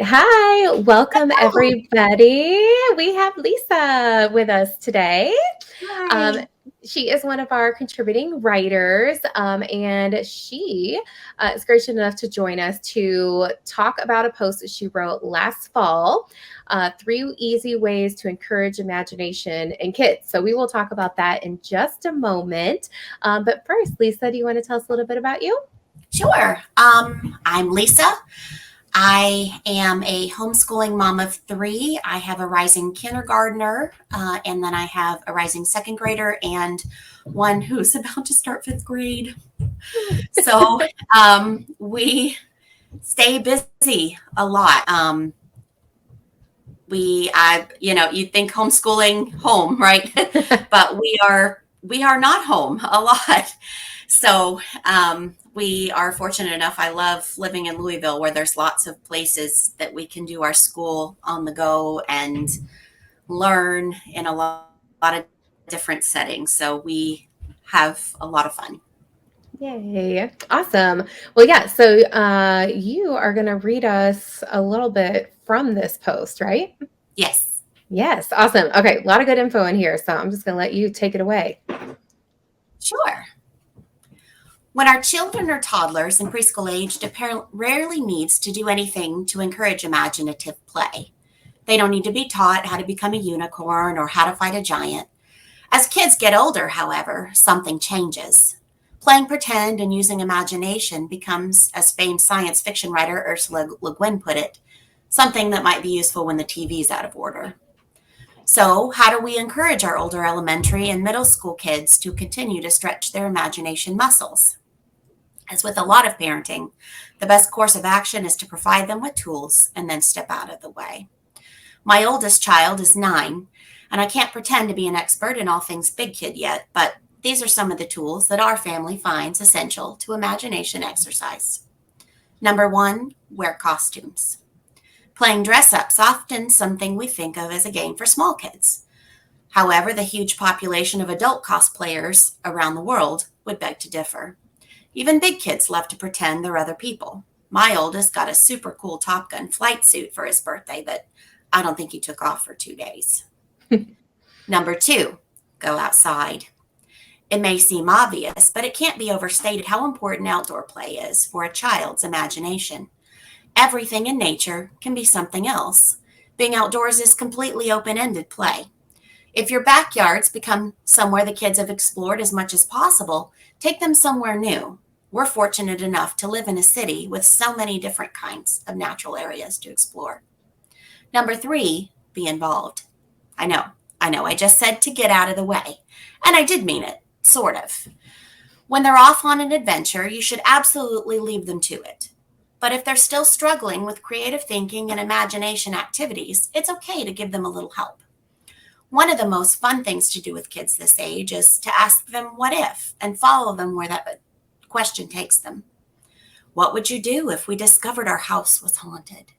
Hi, welcome Oh, everybody. We have Lisa with us today. Um, hi. she is one of our contributing writers, and she is gracious enough to join us to talk about a post that she wrote last fall. Three easy ways to encourage imagination in kids. So, we will talk about that in just a moment. But first, Lisa, do you want to tell us a little bit about you? Sure. I'm Lisa. I am a homeschooling mom of three. I have a rising kindergartner, and then I have a rising second grader and one who's about to start fifth grade. So we stay busy a lot. You'd think homeschooling home, right? But we are not home a lot. So we are fortunate enough. I love living in Louisville where there's lots of places that we can do our school on the go and learn in a lot of different settings. So we have a lot of fun. Yay. Awesome. Well, yeah. So you are going to read us a little bit from this post, right? Yes, Yes. Awesome. Okay. A lot of good info in here. So I'm just going to let you take it away. sure. When our children are toddlers and preschool age, the parent rarely needs to do anything to encourage imaginative play. They don't need to be taught how to become a unicorn or how to fight a giant. As kids get older, however, something changes. Playing pretend and using imagination becomes, as famed science fiction writer Ursula Le Guin put it, something that might be useful when the TV's out of order. So, how do we encourage our older elementary and middle school kids to continue to stretch their imagination muscles? As with a lot of parenting, the best course of action is to provide them with tools and then step out of the way. My oldest child is 9, and I can't pretend to be an expert in all things big kid yet, but these are some of the tools that our family finds essential to imagination exercise. Number one, wear costumes. Playing dress up's often something we think of as a game for small kids. However, the huge population of adult cosplayers around the world would beg to differ. Even big kids love to pretend they're other people. My oldest got a super cool Top Gun flight suit for his birthday that I don't think he took off for 2 days. Number two, go outside. It may seem obvious, but it can't be overstated how important outdoor play is for a child's imagination. Everything in nature can be something else. Being outdoors is completely open ended play. If your backyards become somewhere the kids have explored as much as possible, take them somewhere new. We're fortunate enough to live in a city with so many different kinds of natural areas to explore. Number three, be involved. I know, I just said to get out of the way. And I did mean it, sort of. When they're off on an adventure, you should absolutely leave them to it. But if they're still struggling with creative thinking and imagination activities, it's okay to give them a little help. One of the most fun things to do with kids this age is to ask them what if and follow them where that question takes them. What would you do if we discovered our house was haunted?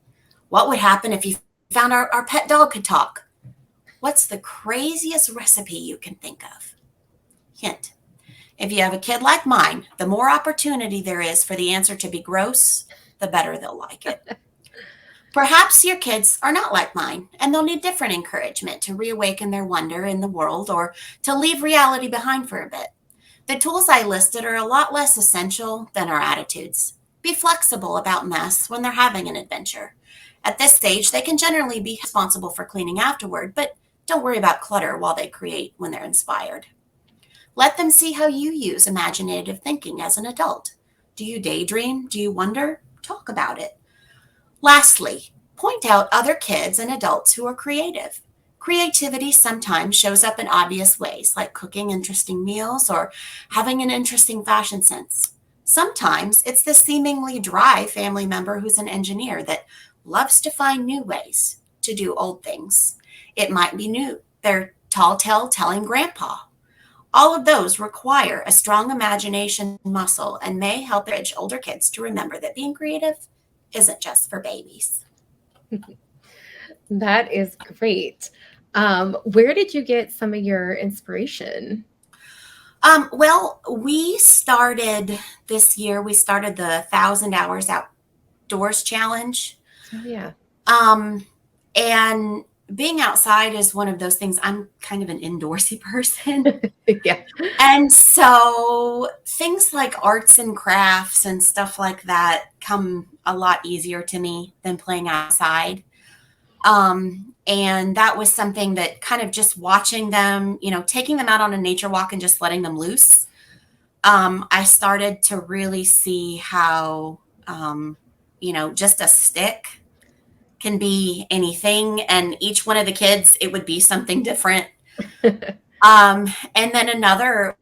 What would happen if you found our pet dog could talk? What's the craziest recipe you can think of? Hint: if you have a kid like mine, the more opportunity there is for the answer to be gross, the better they'll like it. Perhaps your kids are not like mine and they'll need different encouragement to reawaken their wonder in the world or to leave reality behind for a bit. The tools I listed are a lot less essential than our attitudes. Be flexible about mess when they're having an adventure. At this stage, they can generally be responsible for cleaning afterward, but don't worry about clutter while they create when they're inspired. Let them see how you use imaginative thinking as an adult. Do you daydream? Do you wonder? Talk about it. Lastly, point out other kids and adults who are creative. Creativity sometimes shows up in obvious ways, like cooking interesting meals or having an interesting fashion sense. Sometimes it's the seemingly dry family member who's an engineer that loves to find new ways to do old things. It might be new, their tall tale telling grandpa. All of those require a strong imagination muscle and may help encourage older kids to remember that being creative isn't just for babies. That is great. Where did you get some of your inspiration? Well, we started this year, we started the 1,000 Hours Outdoors Challenge. Oh, yeah. Um, and being outside is one of those things. I'm kind of an indoorsy person. Yeah. And so things like arts and crafts and stuff like that come a lot easier to me than playing outside. And that was something that kind of just watching them, taking them out on a nature walk and just letting them loose. I started to really see how, just a stick can be anything. And each one of the kids, it would be something different. And then another,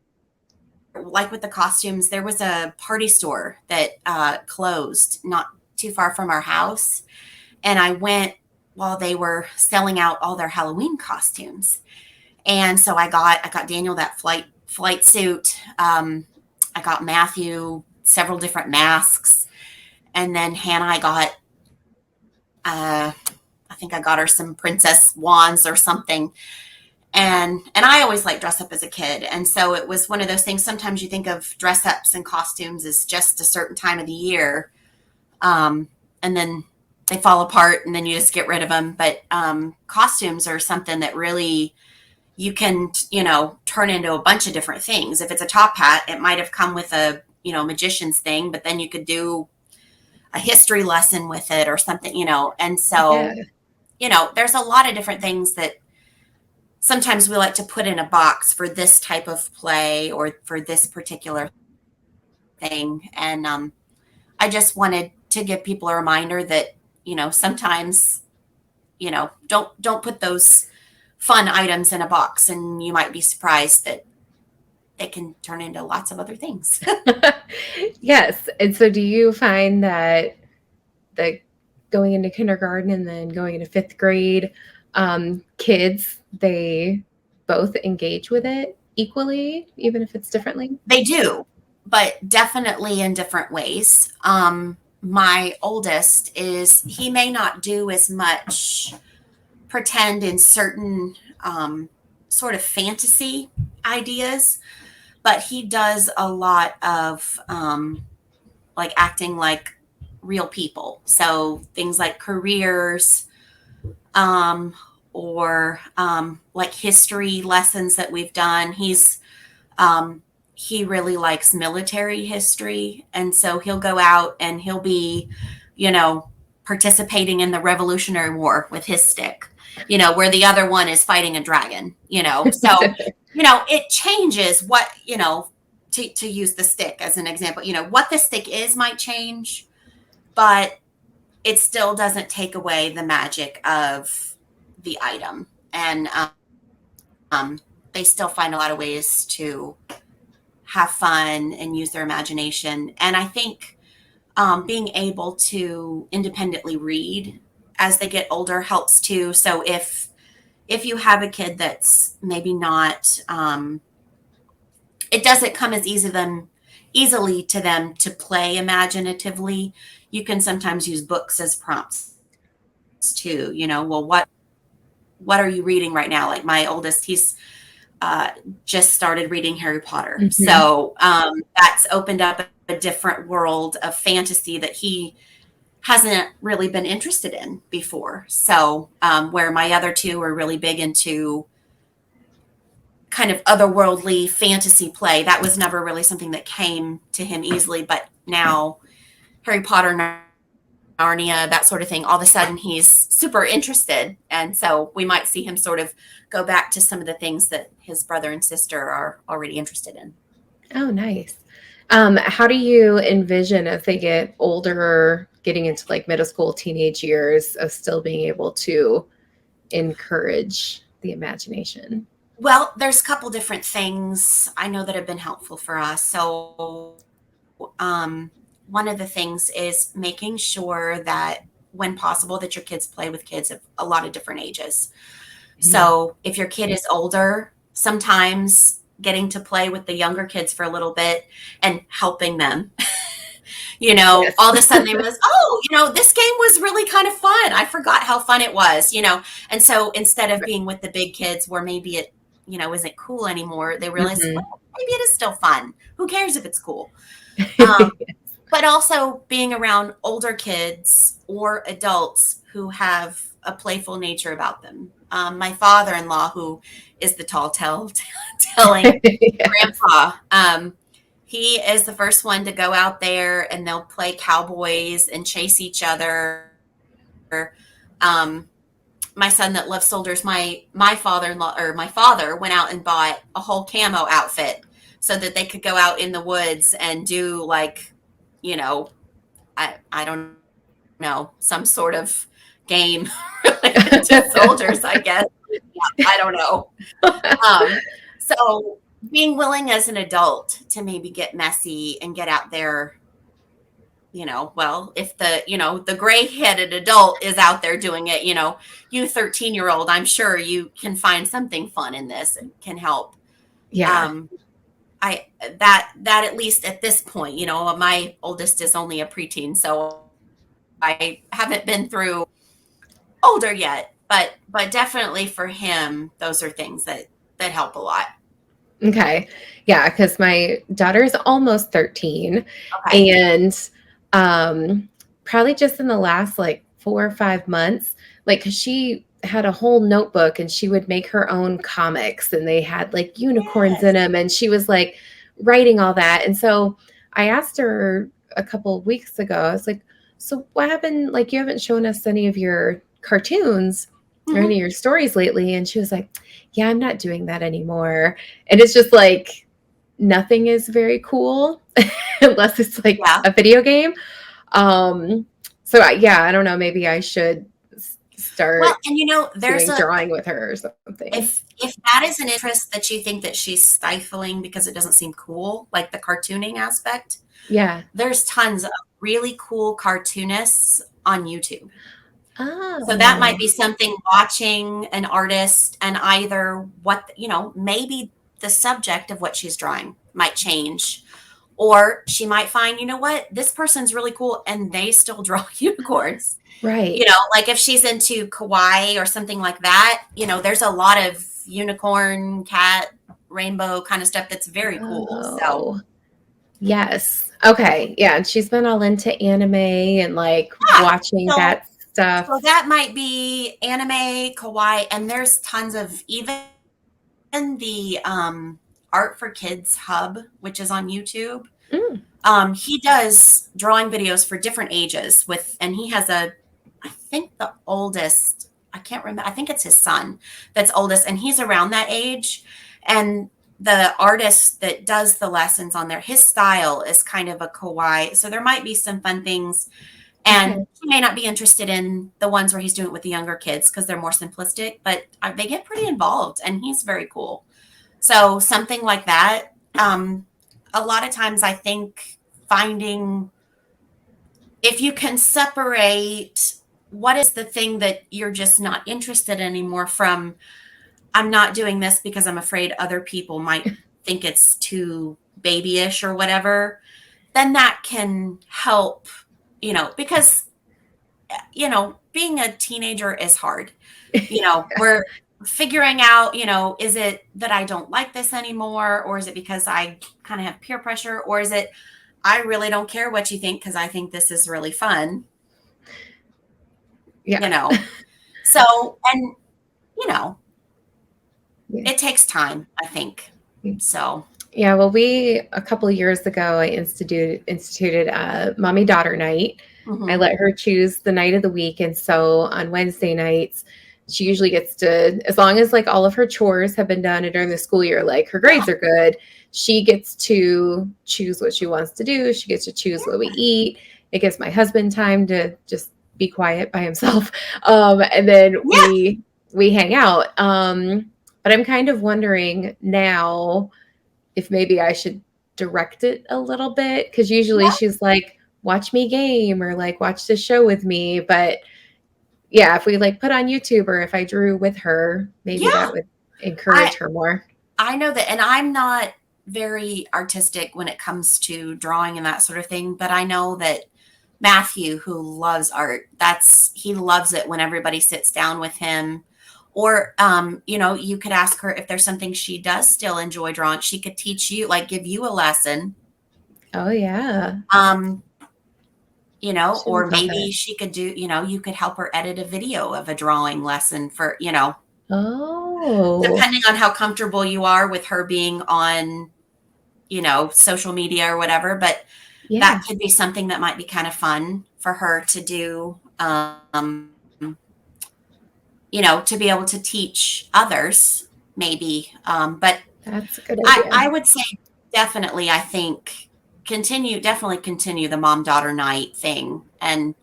like with the costumes, there was a party store that closed not too far from our house. And I went while they were selling out all their Halloween costumes. And so I got Daniel that flight suit. I got Matthew several different masks. And then Hannah, I think I got her some princess wands or something. And I always like dress up as a kid. And so it was one of those things. Sometimes you think of dress ups and costumes as just a certain time of the year. And then they fall apart and then you just get rid of them. But costumes are something that really you can, turn into a bunch of different things. If it's a top hat, it might have come with a, magician's thing, but then you could do a history lesson with it or something, And so, Yeah. There's a lot of different things that sometimes we like to put in a box for this type of play or for this particular thing. And I just wanted to give people a reminder that, sometimes, don't put those fun items in a box, and you might be surprised that they can turn into lots of other things. Yes. And so do you find that the going into kindergarten and then going into fifth grade, kids, they both engage with it equally, even if it's differently? They do, but definitely in different ways. My oldest he may not do as much pretend in certain sort of fantasy ideas, but he does a lot of like acting like real people. So things like careers, um, or like history lessons that we've done. Um, he really likes military history, and so he'll go out and he'll be, you know, participating in the Revolutionary War with his stick. Where the other one is fighting a dragon. So it changes what to use the stick as an example. What the stick is might change, but it still doesn't take away the magic of the item. And they still find a lot of ways to have fun and use their imagination. And I think being able to independently read as they get older helps too. So if you have a kid that's maybe not, it doesn't come as easily to them to play imaginatively. You can sometimes use books as prompts too. Well, what are you reading right now? Like my oldest, he's just started reading Harry Potter. Mhm. So that's opened up a different world of fantasy that he hasn't really been interested in before. So where my other two are really big into kind of otherworldly fantasy play, that was never really something that came to him easily. But now Harry Potter, Narnia, that sort of thing, all of a sudden he's super interested. And so we might see him sort of go back to some of the things that his brother and sister are already interested in. Oh, nice. How do you envision as they get older, getting into like middle school, teenage years, of still being able to encourage the imagination? Well, there's a couple different things I know that have been helpful for us. So one of the things is making sure that when possible that your kids play with kids of a lot of different ages. So if your kid is older, sometimes getting to play with the younger kids for a little bit and helping them. Yes. All of a sudden they was, this game was really kind of fun. I forgot how fun it was. And so instead of being with the big kids where maybe it, isn't cool anymore, they realize, Mhm. well, maybe it is still fun. Who cares if it's cool? But also being around older kids or adults who have a playful nature about them. My father-in-law, who is the tall tale telling Yes. grandpa, he is the first one to go out there and they'll play cowboys and chase each other. Um, my son that loves soldiers, my father-in-law or my father went out and bought a whole camo outfit so that they could go out in the woods and do like, you know, I don't know, some sort of game related to soldiers, I guess. Yeah, I don't know. So being willing as an adult to maybe get messy and get out there, well, if the gray-headed adult is out there doing it, you 13-year-old, I'm sure you can find something fun in this and can help. Yeah. Um, I that at least at this point, my oldest is only a preteen, so I haven't been through older yet, but definitely for him, those are things that help a lot. Okay. Yeah, because my daughter's almost 13. Okay. And probably just in the last like 4 or 5 months, like 'cause she had a whole notebook and she would make her own comics and they had like unicorns in Yes. them and she was like writing all that. And so I asked her a couple of weeks ago, I was like, so what happened? Like, you haven't shown us any of your cartoons or Hmm. any of your stories lately. And she was like, yeah, I'm not doing that anymore. And it's just like nothing is very cool unless it's like Yeah. a video game. Um, so yeah, I don't know. Maybe I should Well, start and there's doing a drawing with her or something. if that is an interest that you think that she's stifling because it doesn't seem cool, like the cartooning aspect, Yeah. there's tons of really cool cartoonists on YouTube. So that might Oh, be something, watching an artist and either maybe the subject of what she's drawing might change. Or she might find, what, this person's really cool and they still draw unicorns. right. Like if she's into kawaii or something like that, there's a lot of unicorn, cat, rainbow kind of stuff that's very cool. So, Oh, yes. Okay. Yeah. And she's been all into anime and like yeah. watching So, that so stuff. that might be anime, kawaii, and there's tons of even the Art for Kids Hub, which is on YouTube. Mm, He does drawing videos for different ages and he has I think the oldest, I can't remember, I think it's his son that's oldest, and he's around that age. And the artist that does the lessons on there, his style is kind of a kawaii. So there might be some fun things. And okay. he may not be interested in the ones where he's doing it with the younger kids because they're more simplistic, but they get pretty involved and he's very cool. So something like that. A lot of times I think finding, if you can separate what is the thing that you're just not interested in anymore from, I'm not doing this because I'm afraid other people might think it's too babyish or whatever, then that can help, because, being a teenager is hard. We're figuring out, is it that I don't like this anymore? Or is it because I kind of have peer pressure? Or is it, I really don't care what you think because I think this is really fun, you Yeah. know? So, and, Yeah. it takes time, I think. So, Yeah, well, a couple of years ago, I instituted a mommy daughter night. I mhm. let her choose the night of the week. And so on Wednesday nights, she usually gets to, as long as like all of her chores have been done and during the school year, like her Yeah, grades are good, she gets to choose what she wants to do. She gets to choose what we eat. It gives my husband time to just be quiet by himself. And then yeah, we hang out. But I'm kind of wondering now if maybe I should direct it a little bit because usually yeah. she's like, watch me game or like watch the show with me. But yeah, if we like put on YouTube or if I drew with her, maybe that Yeah. would I encourage her more. I know that, and I'm not very artistic when it comes to drawing and that sort of thing, but I know that Matthew, who loves art, he loves it when everybody sits down with him. Or, you could ask her if there's something she does still enjoy drawing. She could teach you, like give you a lesson. Oh yeah. Um, or Shouldn't stop maybe it. she could do, you could help her edit a video of a drawing lesson for, Oh, depending on how comfortable you are with her being on, social media or whatever. But that yeah, could be something that might be kind of fun for her to do, to be able to teach others, maybe. But that's a good I idea. would say definitely, I think definitely continue the mom daughter night thing. And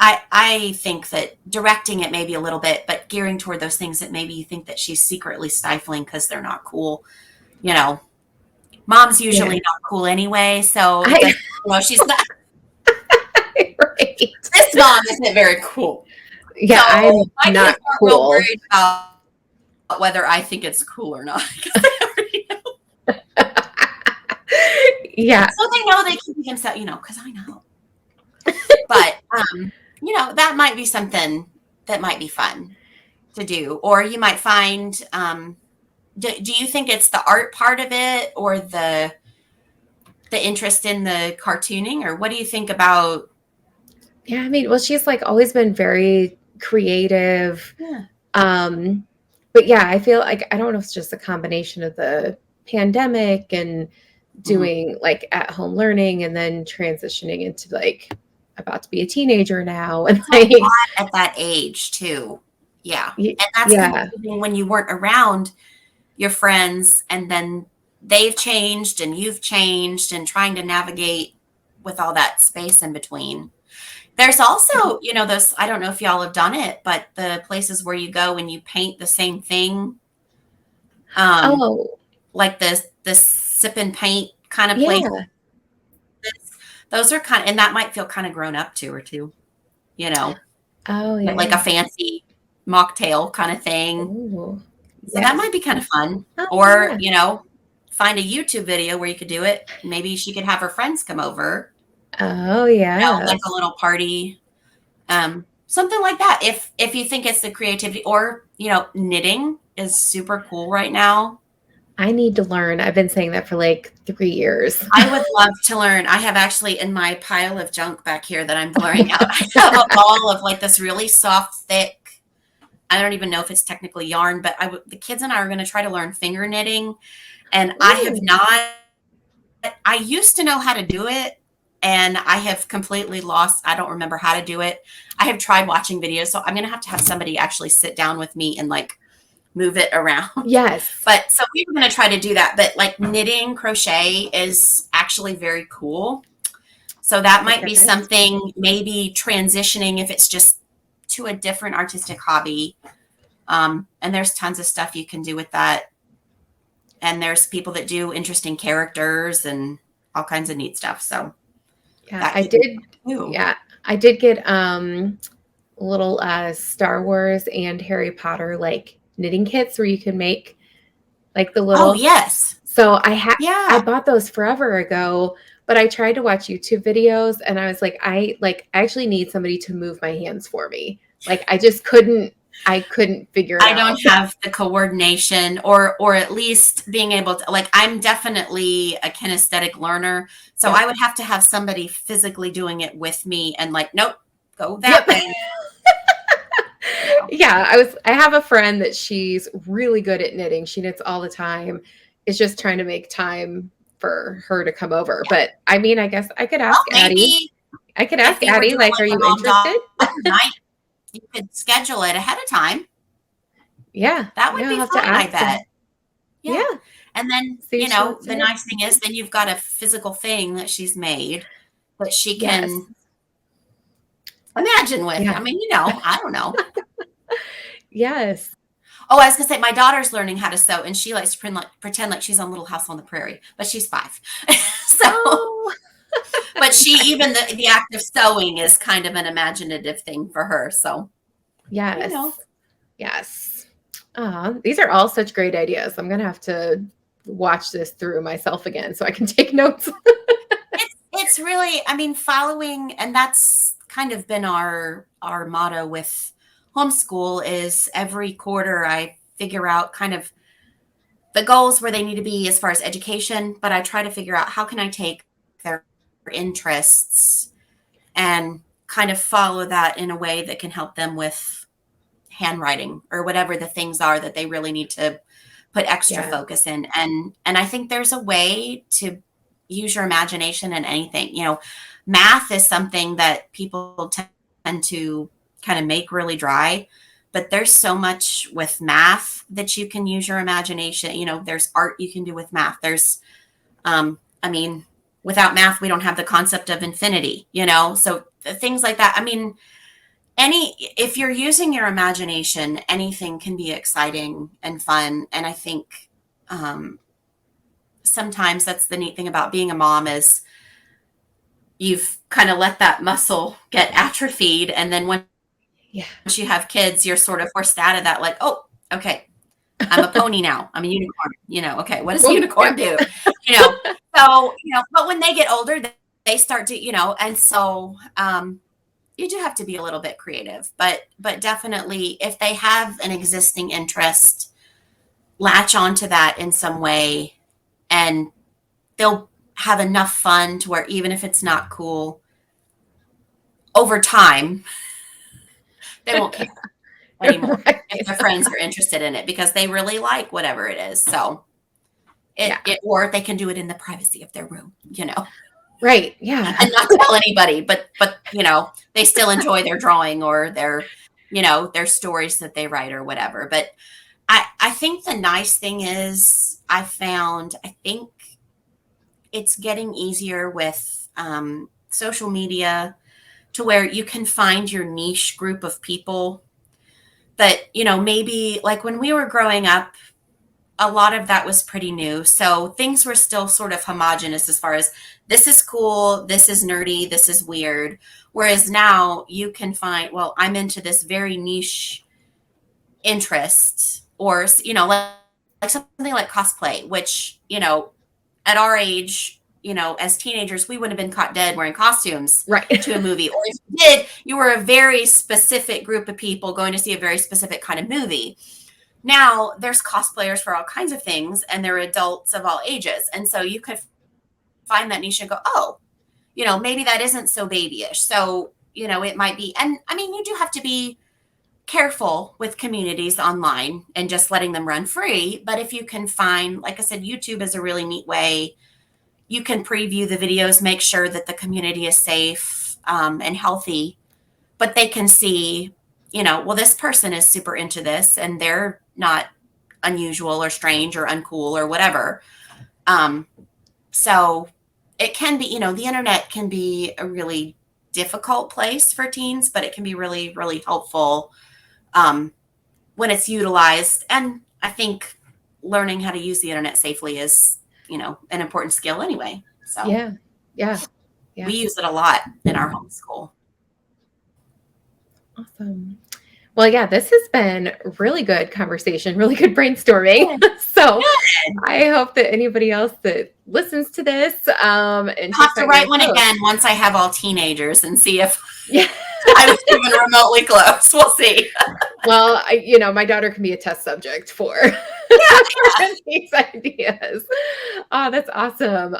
I think that directing it maybe a little bit, but gearing toward those things that maybe you think that she's secretly stifling because they're not cool. You know, mom's Yeah, usually not cool anyway, so it I doesn't. She's not. right. This mom isn't very cool. So Yeah, I'm my kids not aren't real cool. worried about whether I think it's cool or not. 'Cause they already know. Yeah, So they know they can be themselves, because I know. But that might be something that might be fun to do. Or you might find, do you think it's the art part of it, or the interest in the cartooning, or what do you think about? yeah. I mean, well, she's like always been very creative. Yeah. Um, but yeah, I feel like I don't know if it's just a combination of the pandemic and Mhm. doing like at home learning and then transitioning into like about to be a teenager now and It's a like lot at that age too. Yeah. And that's yeah. confusing when you weren't around your friends, and then they've changed and you've changed, and trying to navigate with all that space in between. There's also, those, I don't know if y'all have done it, but the places where you go and you paint the same thing, um, Oh, like the sip and paint kind of place. yeah. Those are and that might feel kind of grown up to her too, you know, Oh, like a yeah. fancy mocktail kind of thing. Ooh, So that yes. might be kind of fun. Oh, Or, yeah. find a YouTube video where you could do it. Maybe she could have her friends come over, Oh, like yes. a little party, something like that. If you think it's the creativity, or knitting is super cool right now. I need to learn. I've been saying that for like 3 years. I would love to learn. I have actually, in my pile of junk back here that I'm blurring out, I have a ball of like this really soft, thick. I don't even know if it's technically yarn, but the kids and I are going to try to learn finger knitting, and I have Ooh, not. I used to know how to do it, and I have completely lost. I don't remember how to do it. I have tried watching videos, so I'm going to have somebody actually sit down with me and like move it around. yes. But so we were going to try to do that. But like knitting, crochet is actually very cool. So that might be Perfect. something, maybe transitioning if it's just to a different artistic hobby. And there's tons of stuff you can do with that. And there's people that do interesting characters and all kinds of neat stuff. So Yeah, that could be fun too. yeah, I did get little Star Wars and Harry Potter like knitting kits where you can make like the Oh, little yes. so I Yeah. bought those forever ago, but I tried to watch YouTube videos and I was I actually need somebody to move my hands for me. Like I couldn't figure it I don't out. have the coordination, or at least being able to, like, I'm definitely a kinesthetic learner. So Yep. I would have to have somebody physically doing it with me and like, nope, go that Yep. way. Yeah, I have a friend that she's really good at knitting. She knits all the time. It's just trying to make time for her to come over. Yeah. But I mean, I guess I could Well, ask Addie. maybe I could if ask you were Addie, doing like, are like a you mom interested? daughter night, you could schedule it ahead of time. Yeah. That would Yeah, I'll be have to fun, I ask her. bet. Yeah. Yeah. And then, See if she wants to the knit. nice thing is then you've got a physical thing that she's made that she Yes. can imagine with. Yeah. I mean, I don't know. Yes. Oh, I was gonna say my daughter's learning how to sew, and she likes to pretend like she's on Little House on the Prairie, but she's 5. So, Oh, but she, even the act of sewing is kind of an imaginative thing for her. So, you know, yes. Yes. These are all such great ideas. I'm gonna have to watch this through myself again so I can take notes. it's really, I mean, following, and that's kind of been our motto with homeschool, is every quarter I figure out kind of the goals where they need to be as far as education, but I try to figure out how can I take their interests and kind of follow that in a way that can help them with handwriting or whatever the things are that they really need to put extra Yeah. focus in. And I think there's a way to use your imagination in anything. Math is something that people tend to kind of make really dry, but there's so much with math that you can use your imagination. There's art you can do with math. There's I mean, without math, we don't have the concept of infinity, so things like that. I mean, if you're using your imagination, anything can be exciting and fun. And I think sometimes that's the neat thing about being a mom is you've kind of let that muscle get atrophied. And then once you have kids, you're sort of forced out of that, like, oh, okay, I'm a pony now. I'm a unicorn. Okay, what does a unicorn do? So, but when they get older, they start to, and so you do have to be a little bit creative, but definitely if they have an existing interest, latch onto that in some way, and they'll have enough fun to where even if it's not cool, over time, they won't care anymore if their friends are interested in it because they really like whatever it is. So or they can do it in the privacy of their room, Right. Yeah. And not tell anybody, but they still enjoy their drawing or their stories that they write or whatever. But I think the nice thing is I think it's getting easier with social media to where you can find your niche group of people that, maybe like when we were growing up, a lot of that was pretty new. So things were still sort of homogenous as far as this is cool, this is nerdy, this is weird. Whereas now you can find, well, I'm into this very niche interest or, like something like cosplay, which, at our age, as teenagers, we wouldn't have been caught dead wearing costumes to a movie. Or if you did, you were a very specific group of people going to see a very specific kind of movie. Now there's cosplayers for all kinds of things and they're adults of all ages. And so you could find that niche and go, oh, maybe that isn't so babyish. So, it might be, and I mean, you do have to be careful with communities online and just letting them run free. But if you can find, like I said, YouTube is a really neat way. You can preview the videos, make sure that the community is safe and healthy, but they can see, well, this person is super into this and they're not unusual or strange or uncool or whatever. So it can be, the internet can be a really difficult place for teens, but it can be really, really helpful when it's utilized. And I think learning how to use the internet safely is, an important skill anyway. So yeah. We use it a lot in our homeschool. Awesome. Well, yeah, this has been really good conversation, really good brainstorming. So I hope that anybody else that listens to this and I'll have to write one again once I have all teenagers and see if I was even remotely close. We'll see. Well, my daughter can be a test subject for these ideas. Oh, that's awesome.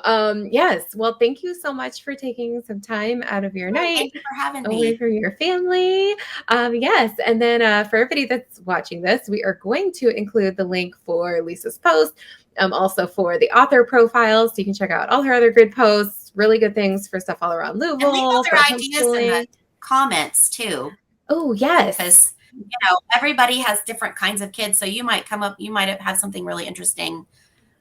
Yes. Well, thank you so much for taking some time out of your night. Thank you for having me. Away from your family. Yes. And then for everybody that's watching this, we are going to include the link for Lisa's post, also for the author profile. So you can check out all her other good posts, really good things for stuff all around Louisville. And leave other ideas in the comments too. Oh, yes. Because, everybody has different kinds of kids. So you might have something really interesting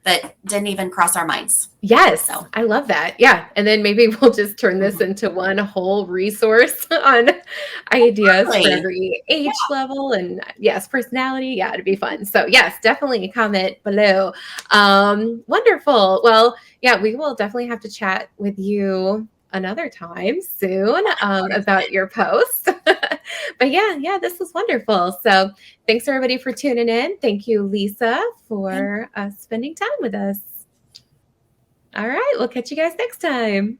that didn't even cross our minds. Yes. So. I love that. Yeah. And then maybe we'll just turn this into one whole resource on ideas for every age level and personality. Yeah, it'd be fun. So yes, definitely comment below. Wonderful. Well, yeah, we will definitely have to chat with you another time soon about your post. But yeah, this was wonderful. So thanks everybody for tuning in. Thank you, Lisa, for spending time with us. All right, we'll catch you guys next time.